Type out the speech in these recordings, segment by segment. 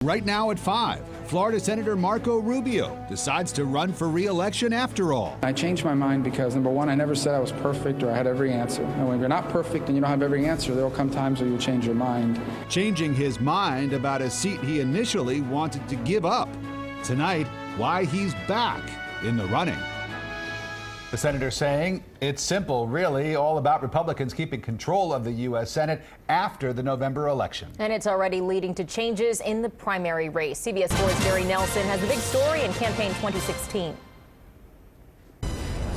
Right now at 5, Florida Senator Marco Rubio decides to run for re-election after all. I changed my mind because, number one, I never said I was perfect or I had every answer. And when you're not perfect and you don't have every answer, there will come times where you'll change your mind. Changing his mind about a seat he initially wanted to give up. Tonight, why he's back in the running. The senator saying it's simple, really, all about Republicans keeping control of the U.S. Senate after the November election. And it's already leading to changes in the primary race. CBS 4's Gary Nelson has the big story in campaign 2016.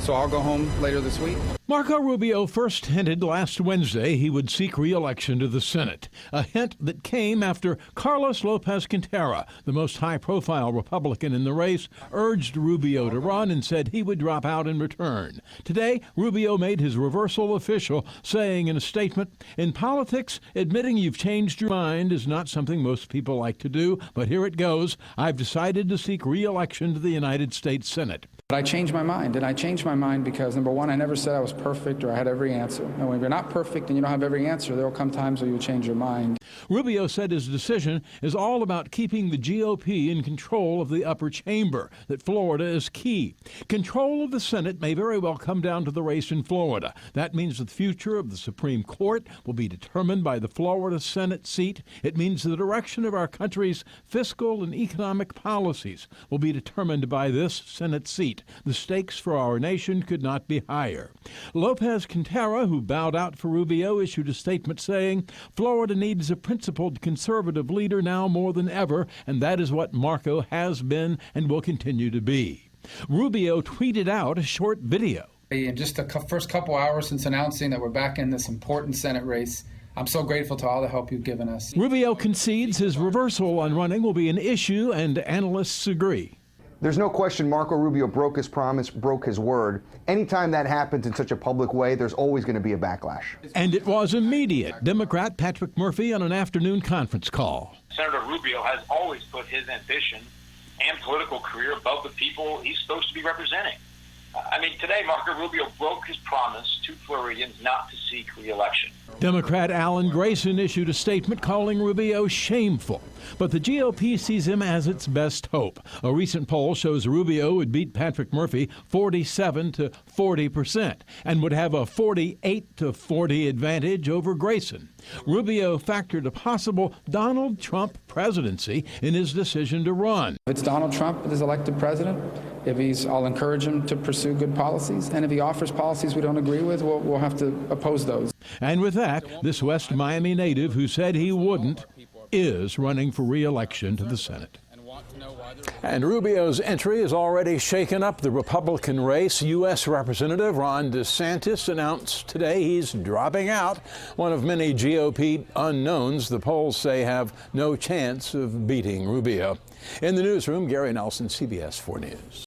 So I'll go home later this week. Marco Rubio first hinted last Wednesday he would seek re-election to the Senate, a hint that came after Carlos Lopez Quintero, the most high-profile Republican in the race, urged Rubio to run and said he would drop out in return. Today, Rubio made his reversal official, saying in a statement, "In politics, admitting you've changed your mind is not something most people like to do, but here it goes. I've decided to seek re-election to the United States Senate." But I changed my mind, and I changed my mind because, number one, I never said I was perfect or I had every answer. And when you're not perfect and you don't have every answer, there will come times where you'll change your mind. Rubio said his decision is all about keeping the GOP in control of the upper chamber, that Florida is key. Control of the Senate may very well come down to the race in Florida. That means the future of the Supreme Court will be determined by the Florida Senate seat. It means the direction of our country's fiscal and economic policies will be determined by this Senate seat. The stakes for our nation could not be higher. Lopez Quintero, who bowed out for Rubio, issued a statement saying, "Florida needs a principled conservative leader now more than ever, and that is what Marco has been and will continue to be." Rubio tweeted out a short video. In just the first couple hours since announcing that we're back in this important Senate race, I'm so grateful to all the help you've given us. Rubio concedes his reversal on running will be an issue, and analysts agree. There's no question Marco Rubio broke his promise, broke his word. Anytime that happens in such a public way, there's always going to be a backlash. And it was immediate. Democrat Patrick Murphy on an afternoon conference call. Senator Rubio has always put his ambition and political career above the people he's supposed to be representing. Today Marco Rubio broke his promise to Floridians not to seek re-election. Democrat Alan Grayson issued a statement calling Rubio shameful, but the GOP sees him as its best hope. A recent poll shows Rubio would beat Patrick Murphy 47 to 40% and would have a 48 to 40 advantage over Grayson. Rubio factored a possible Donald Trump presidency in his decision to run. If it's Donald Trump that is elected president, I'll encourage him to pursue good policies. And if he offers policies we don't agree with, we'll have to oppose those. And with that, this West Miami native who said he wouldn't is running for re-election to the Senate. And Rubio's entry has already shaken up the Republican race. U.S. Representative Ron DeSantis announced today he's dropping out, one of many GOP unknowns the polls say have no chance of beating Rubio. In the newsroom, Gary Nelson, CBS 4 News.